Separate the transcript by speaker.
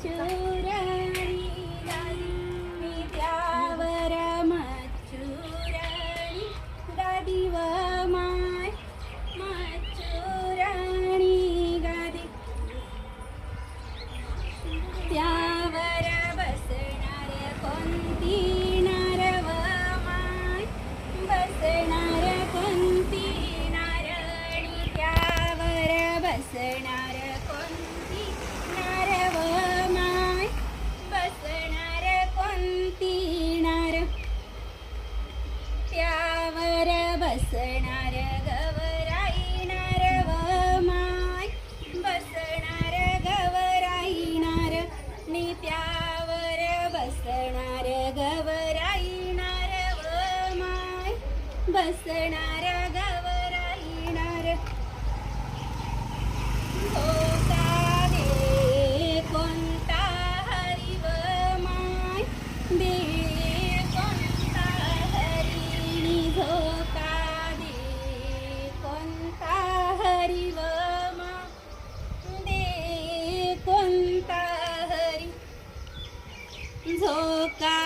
Speaker 1: मच्छुराणी गादी मी त्यावर मच्छुराणी गादी व माय मच्छुराणी गादी त्यावर बसणार कोणती नारव माय बसणार कोणती नारणी त्यावर बसणार कोणती नारव माय बसणार कोणती नार त्यावर बसणार गवराई नारव माय बसणार गवराई नार नि त्यावर बसणार गवराई नारव माय बसणार गवराई नार धोका दे कोणता हरिव माय दे कोणता हरिणी धोका दे कोणता हरिव माय दे कोणता हरी झोका